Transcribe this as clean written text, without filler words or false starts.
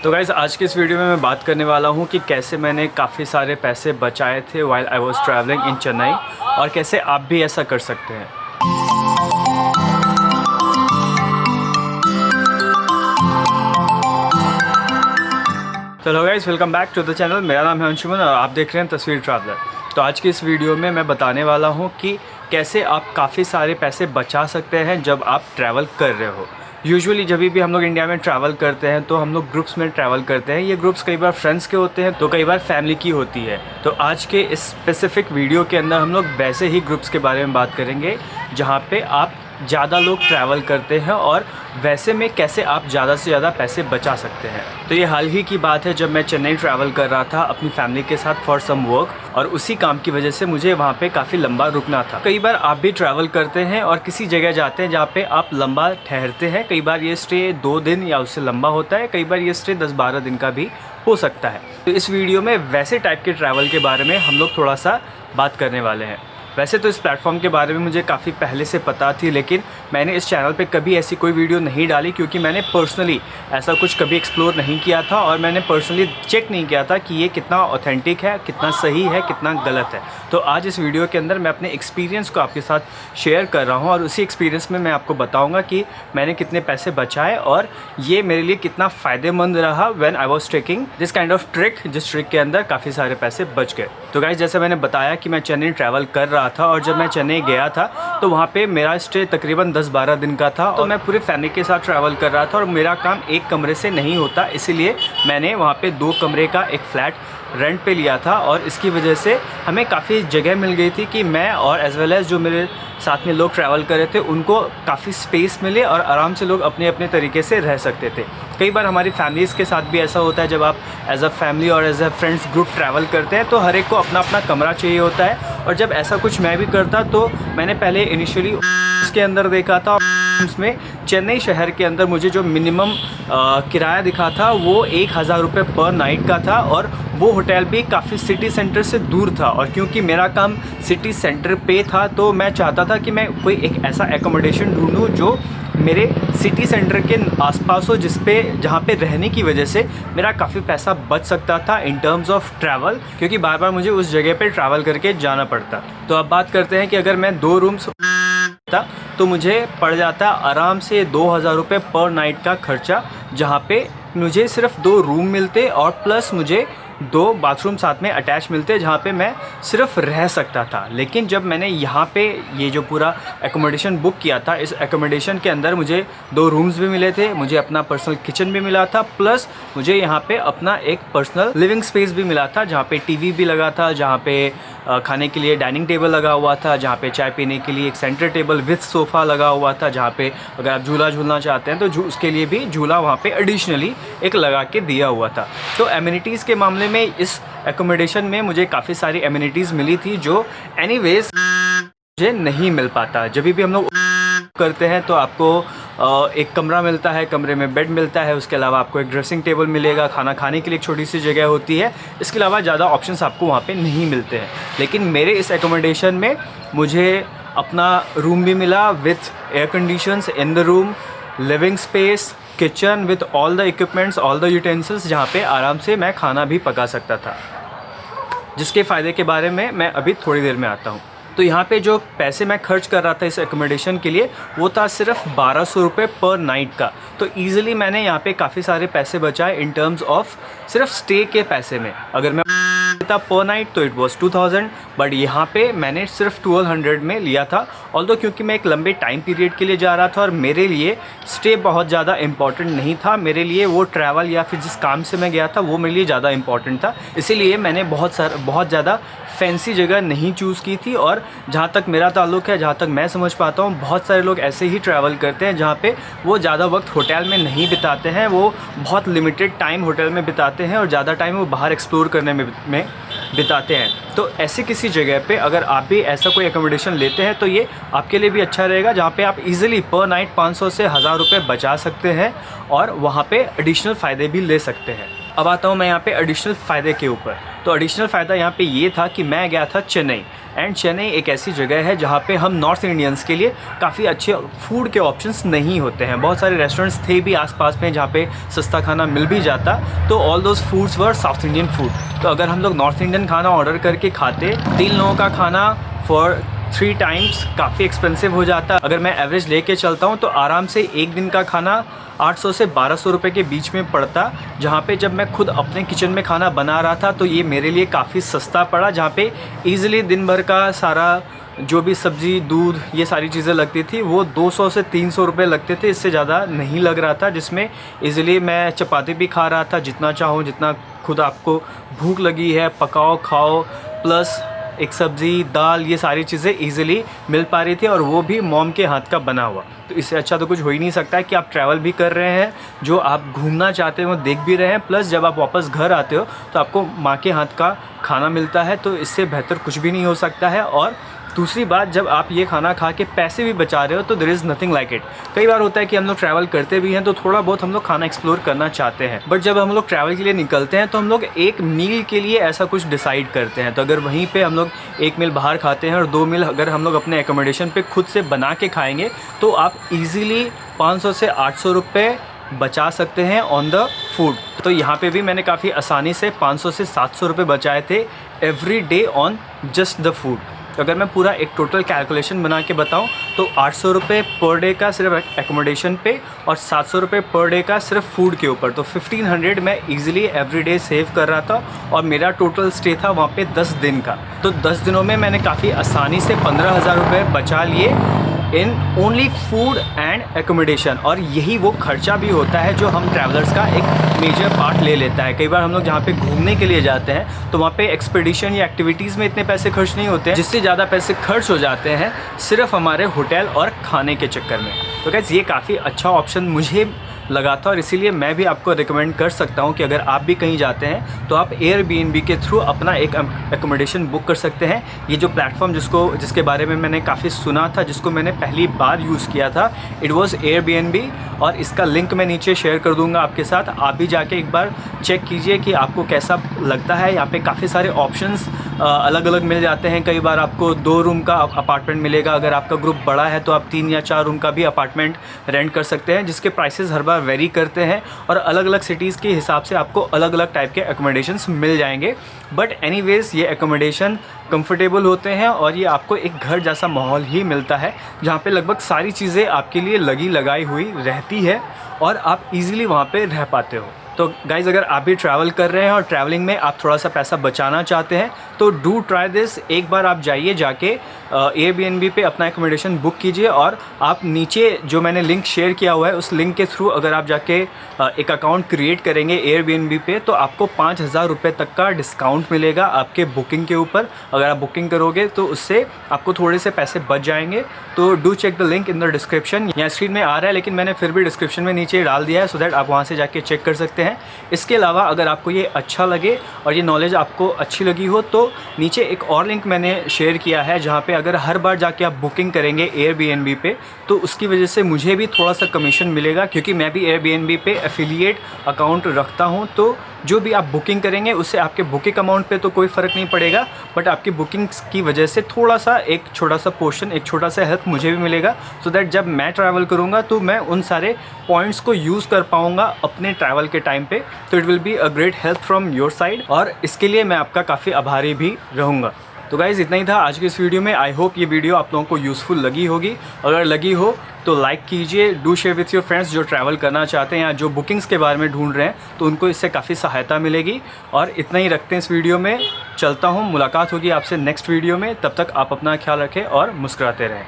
तो गाइज़ आज की इस वीडियो में मैं बात करने वाला हूँ कि कैसे मैंने काफ़ी सारे पैसे बचाए थे while I was travelling in Chennai और कैसे आप भी ऐसा कर सकते हैं। चलो guys welcome back to the channel. मेरा नाम है अंशुमन और आप देख रहे हैं तस्वीर ट्रैवलर। तो आज की इस वीडियो में मैं बताने वाला हूँ कि कैसे आप काफ़ी सारे पैसे बचा सकते हैं जब आप ट्रैवल कर रहे हो। यूजुअली जब भी हम लोग इंडिया में ट्रैवल करते हैं तो हम लोग ग्रुप्स में ट्रैवल करते हैं। ये ग्रुप्स कई बार फ्रेंड्स के होते हैं तो कई बार फैमिली की होती है। तो आज के इस स्पेसिफिक वीडियो के अंदर हम लोग वैसे ही ग्रुप्स के बारे में बात करेंगे जहाँ पे आप ज़्यादा लोग ट्रैवल करते हैं और वैसे में कैसे आप ज़्यादा से ज़्यादा पैसे बचा सकते हैं। तो ये हाल ही की बात है जब मैं चेन्नई ट्रैवल कर रहा था अपनी फैमिली के साथ फॉर सम वर्क और उसी काम की वजह से मुझे वहाँ पे काफ़ी लंबा रुकना था। कई बार आप भी ट्रैवल करते हैं और किसी जगह जाते हैं जहाँ पे आप लंबा ठहरते हैं। कई बार ये स्टे 2 दिन या उससे लंबा होता है, कई बार ये स्टे 10-12 दिन का भी हो सकता है। तो इस वीडियो में वैसे टाइप के ट्रैवल के बारे में हम लोग थोड़ा सा बात करने वाले हैं। वैसे तो इस प्लेटफॉर्म के बारे में मुझे काफ़ी पहले से पता थी, लेकिन मैंने इस चैनल पे कभी ऐसी कोई वीडियो नहीं डाली क्योंकि मैंने पर्सनली ऐसा कुछ कभी एक्सप्लोर नहीं किया था और मैंने पर्सनली चेक नहीं किया था कि ये कितना ऑथेंटिक है, कितना सही है, कितना गलत है। तो आज इस वीडियो के अंदर मैं अपने एक्सपीरियंस को आपके साथ शेयर कर रहा हूँ और उसी एक्सपीरियंस में मैं आपको बताऊँगा कि मैंने कितने पैसे बचाए और ये मेरे लिए कितना फ़ायदेमंद रहा when I was taking this kind of trick, जिस ट्रिक के अंदर काफ़ी सारे पैसे बच गए। तो गाइस जैसे मैंने बताया कि मैं चेन्नई ट्रैवल कर रहा था और जब मैं चेन्नई गया था तो वहाँ पे मेरा स्टे तकरीबन 10-12 दिन का था और मैं पूरे फैमिली के साथ ट्रैवल कर रहा था और मेरा काम एक कमरे से नहीं होता, इसीलिए मैंने वहाँ पे 2 कमरे का एक फ़्लैट रेंट पे लिया था और इसकी वजह से हमें काफ़ी जगह मिल गई थी कि मैं और एज़ वेल एज़ जो मेरे साथ में लोग ट्रैवल कर रहे थे उनको काफ़ी स्पेस मिले और आराम से लोग अपने अपने तरीके से रह सकते थे। कई बार हमारी फैमिलीज़ के साथ भी ऐसा होता है, जब आप एज़ अ फैमिली और as a friends group travel करते हैं तो हर एक को अपना अपना कमरा चाहिए होता है। और जब ऐसा कुछ मैं भी करता तो मैंने पहले इनिशियली उसके अंदर देखा था, उसमें चेन्नई शहर के अंदर मुझे जो मिनिमम किराया दिखा था वो 1000 रुपये पर नाइट का था और वो होटल भी काफ़ी सिटी सेंटर से दूर था। और क्योंकि मेरा काम सिटी सेंटर पे था तो मैं चाहता था कि मैं कोई एक ऐसा एकोमोडेशन ढूंढूं जो मेरे सिटी सेंटर के आसपास हो, जहाँ पे रहने की वजह से मेरा काफ़ी पैसा बच सकता था इन टर्म्स ऑफ ट्रैवल, क्योंकि बार बार मुझे उस जगह पे ट्रैवल करके जाना पड़ता। तो अब बात करते हैं कि अगर मैं 2 रूम्स था तो मुझे पड़ जाता आराम से 2000 रुपये पर नाइट का खर्चा, जहाँ पे मुझे सिर्फ 2 रूम मिलते और प्लस मुझे 2 बाथरूम साथ में अटैच मिलते जहाँ पे मैं सिर्फ रह सकता था। लेकिन जब मैंने यहाँ पे ये जो पूरा एकोमोडेशन बुक किया था, इस एकोमोडेशन के अंदर मुझे 2 रूम्स भी मिले थे, मुझे अपना पर्सनल किचन भी मिला था, प्लस मुझे यहाँ पे अपना एक पर्सनल लिविंग स्पेस भी मिला था जहाँ पे टीवी भी लगा था, जहाँ पे खाने के लिए डाइनिंग टेबल लगा हुआ था, जहाँ पे चाय पीने के लिए एक सेंटर टेबल विथ सोफ़ा लगा हुआ था, जहाँ पे अगर आप झूला झूलना चाहते हैं तो उसके लिए भी झूला वहाँ पे एडिशनली एक लगा के दिया हुआ था। तो एमिनिटीज़ के मामले में इस एकोमोडेशन में मुझे काफ़ी सारी एमिनिटीज़ मिली थी जो एनीवेज मुझे नहीं मिल पाता। जब भी हम लोग करते हैं तो आपको एक कमरा मिलता है, कमरे में बेड मिलता है, उसके अलावा आपको एक ड्रेसिंग टेबल मिलेगा, खाना खाने के लिए एक छोटी सी जगह होती है, इसके अलावा ज़्यादा ऑप्शंस आपको वहाँ पे नहीं मिलते हैं। लेकिन मेरे इस एकोमोडेशन में मुझे अपना रूम भी मिला with air conditions in the room, living space, kitchen with all the equipments, all the utensils, जहाँ पे आराम से मैं खाना भी पका सकता था, जिसके फ़ायदे के बारे में मैं अभी थोड़ी देर में आता हूँ। तो यहाँ पे जो पैसे मैं खर्च कर रहा था इस एकोमोडेशन के लिए वो था सिर्फ 1200 रुपये पर नाइट का। तो ईज़िली मैंने यहाँ पे काफ़ी सारे पैसे बचाए इन टर्म्स ऑफ सिर्फ स्टे के पैसे में। अगर मैं था पर नाइट तो इट वाज 2000, बट यहाँ पे मैंने सिर्फ 1200 में लिया था। ऑल्दो क्योंकि मैं एक लंबे टाइम पीरियड के लिए जा रहा था और मेरे लिए स्टे बहुत ज़्यादा इम्पॉर्टेंट नहीं था, मेरे लिए वो ट्रैवल या फिर जिस काम से मैं गया था वो मेरे लिए ज़्यादा इम्पॉर्टेंट था, इसीलिए मैंने बहुत ज़्यादा फैंसी जगह नहीं चूज़ की थी। और जहाँ तक मेरा ताल्लुक़ है, जहाँ तक मैं समझ पाता हूँ, बहुत सारे लोग ऐसे ही ट्रैवल करते हैं जहाँ पे वो ज़्यादा वक्त होटल में नहीं बिताते हैं, वो बहुत लिमिटेड टाइम होटल में बिताते हैं और ज़्यादा टाइम वो बाहर एक्सप्लोर करने में बिताते हैं। तो ऐसी किसी जगह पे अगर आप भी ऐसा कोई एकोमोडेशन लेते हैं तो ये आपके लिए भी अच्छा रहेगा, जहाँ पे आप इजीली पर नाइट 500 से 1000 रुपये बचा सकते हैं और वहाँ पे एडिशनल फ़ायदे भी ले सकते हैं। अब आता हूँ मैं यहाँ पे एडिशनल फ़ायदे के ऊपर। तो एडिशनल फ़ायदा यहाँ पे ये था कि मैं गया था चेन्नई। एंड चेन्नई एक ऐसी जगह है जहाँ पे हम नॉर्थ इंडियंस के लिए काफ़ी अच्छे फूड के ऑप्शंस नहीं होते हैं। बहुत सारे रेस्टोरेंट्स थे भी आसपास में जहाँ पे सस्ता खाना मिल भी जाता, तो all those foods were south Indian food. तो अगर हम लोग नॉर्थ इंडियन खाना ऑर्डर करके खाते, 3 लोगों का खाना फॉर 3 टाइम्स काफ़ी एक्सपेंसिव हो जाता। अगर मैं एवरेज लेके चलता हूँ तो आराम से एक दिन का खाना 800 से 1200 रुपये के बीच में पड़ता, जहाँ पे जब मैं खुद अपने किचन में खाना बना रहा था तो ये मेरे लिए काफ़ी सस्ता पड़ा, जहाँ पे ईज़िली दिन भर का सारा जो भी सब्ज़ी, दूध, ये सारी चीज़ें लगती थी वो 200 से 300 रुपये लगते थे, इससे ज़्यादा नहीं लग रहा था, जिसमें ईज़िली मैं चपाती भी खा रहा था जितना चाहूँ, जितना खुद आपको भूख लगी है पकाओ खाओ, प्लस एक सब्ज़ी, दाल, ये सारी चीज़ें ईज़िली मिल पा रही थी, और वो भी मॉम के हाथ का बना हुआ। तो इससे अच्छा तो कुछ हो ही नहीं सकता है कि आप ट्रैवल भी कर रहे हैं, जो आप घूमना चाहते हो देख भी रहे हैं, प्लस जब आप वापस घर आते हो तो आपको माँ के हाथ का खाना मिलता है। तो इससे बेहतर कुछ भी नहीं हो सकता है। और दूसरी बात, जब आप ये खाना खा के पैसे भी बचा रहे हो तो there is nothing like it. कई बार होता है कि हम लोग ट्रैवल करते भी हैं तो थोड़ा बहुत हम लोग खाना एक्सप्लोर करना चाहते हैं, बट जब हम लोग ट्रैवल के लिए निकलते हैं तो हम लोग एक मील के लिए ऐसा कुछ डिसाइड करते हैं। तो अगर वहीं पे हम लोग 1 मील बाहर खाते हैं और 2 मील अगर हम लोग अपने एकोमोडेशन पे खुद से बना के खाएंगे तो आप ईज़िली 500 से 800 रुपये बचा सकते हैं ऑन द फूड। तो यहाँ पे भी मैंने काफ़ी आसानी से 500 से 700 रुपये बचाए थे every day on just the food. तो अगर मैं पूरा एक टोटल कैलकुलेशन बना के बताऊँ तो 800 रुपये पर डे का सिर्फ एकोमोडेशन पे और 700 रुपये पर डे का सिर्फ फूड के ऊपर, तो 1500 मैं ईज़िली एवरी डे सेव कर रहा था। और मेरा टोटल स्टे था वहाँ पे 10 दिन का। तो 10 दिनों में मैंने काफ़ी आसानी से 15,000 रुपये बचा लिए in only food and accommodation. और यही वो खर्चा भी होता है जो हम ट्रैवलर्स का एक मेजर पार्ट ले लेता है। कई बार हम लोग जहाँ पे घूमने के लिए जाते हैं तो वहाँ पे एक्सपेडिशन या एक्टिविटीज़ में इतने पैसे खर्च नहीं होते हैं, जिससे ज़्यादा पैसे खर्च हो जाते हैं सिर्फ हमारे होटल और खाने के चक्कर में। तो गाइस ये काफ़ी अच्छा ऑप्शन मुझे लगा था, और इसीलिए मैं भी आपको रिकमेंड कर सकता हूं कि अगर आप भी कहीं जाते हैं तो आप एयरबीएनबी के थ्रू अपना एक एकोमोडेशन बुक कर सकते हैं। ये जो प्लेटफॉर्म जिसके बारे में मैंने काफ़ी सुना था, जिसको मैंने पहली बार यूज़ किया था, इट वाज एयरबीएनबी, और इसका लिंक मैं नीचे शेयर कर दूंगा आपके साथ। आप भी जाके एक बार चेक कीजिए कि आपको कैसा लगता है। यहाँ पे काफ़ी सारे ऑप्शंस अलग अलग मिल जाते हैं। कई बार आपको 2 रूम का अपार्टमेंट मिलेगा, अगर आपका ग्रुप बड़ा है तो आप 3 या 4 रूम का भी अपार्टमेंट रेंट कर सकते हैं, जिसके प्राइसेस हर बार वेरी करते हैं, और अलग अलग सिटीज़ के हिसाब से आपको अलग अलग टाइप के एकोमोडेशंस मिल जाएंगे। बट एनीवेज ये एकोमोडेशन कंफर्टेबल होते हैं और ये आपको एक घर जैसा माहौल ही मिलता है, जहाँ पे लगभग सारी चीज़ें आपके लिए लगी लगाई हुई रहती है और आप इजीली वहाँ पे रह पाते हो। तो गाइज़ अगर आप भी ट्रैवल कर रहे हैं और ट्रैवलिंग में आप थोड़ा सा पैसा बचाना चाहते हैं तो डू ट्राई दिस। एक बार आप जाके एयरबीएनबी पे अपना एकोमोडेशन बुक कीजिए, और आप नीचे जो मैंने लिंक शेयर किया हुआ है उस लिंक के थ्रू अगर आप जाके एक अकाउंट क्रिएट करेंगे एयरबीएनबी पे तो आपको 5,000 रुपये तक का डिस्काउंट मिलेगा आपके बुकिंग के ऊपर। अगर आप बुकिंग करोगे तो उससे आपको थोड़े से पैसे बच जाएंगे। तो do check the link in the description. यहाँ स्क्रीन में आ रहा है लेकिन मैंने फिर भी डिस्क्रिप्शन में नीचे डाल दिया है, सो दैट आप वहाँ से जाके चेक कर सकते हैं। इसके अलावा अगर आपको ये अच्छा लगे और ये नॉलेज आपको अच्छी लगी हो तो नीचे एक और लिंक मैंने शेयर किया है, जहाँ पे अगर हर बार जाके आप बुकिंग करेंगे एयरबीएनबी पे तो उसकी वजह से मुझे भी थोड़ा सा कमीशन मिलेगा, क्योंकि मैं भी एयरबीएनबी पे एफिलिएट अकाउंट रखता हूँ। तो जो भी आप बुकिंग करेंगे उससे आपके बुकिंग अमाउंट पे तो कोई फ़र्क नहीं पड़ेगा, बट आपकी बुकिंग्स की वजह से थोड़ा सा एक छोटा सा पोर्शन, एक छोटा सा हेल्प मुझे भी मिलेगा, सो दैट जब मैं ट्रैवल करूँगा तो मैं उन सारे पॉइंट्स को यूज़ कर पाऊँगा अपने ट्रैवल के टाइम पे। तो it will be a great help from your side, और इसके लिए मैं आपका काफ़ी आभारी भी रहूँगा। तो गाइज़ इतना ही था आज की इस वीडियो में। आई होप ये वीडियो आप लोगों को यूज़फुल लगी होगी। अगर लगी हो तो लाइक कीजिए, do share with your friends जो ट्रैवल करना चाहते हैं या जो बुकिंग्स के बारे में ढूंढ रहे हैं, तो उनको इससे काफ़ी सहायता मिलेगी। और इतना ही रखते हैं इस वीडियो में, चलता हूँ, मुलाकात होगी आपसे नेक्स्ट वीडियो में। तब तक आप अपना ख्याल रखें और मुस्कुराते रहें।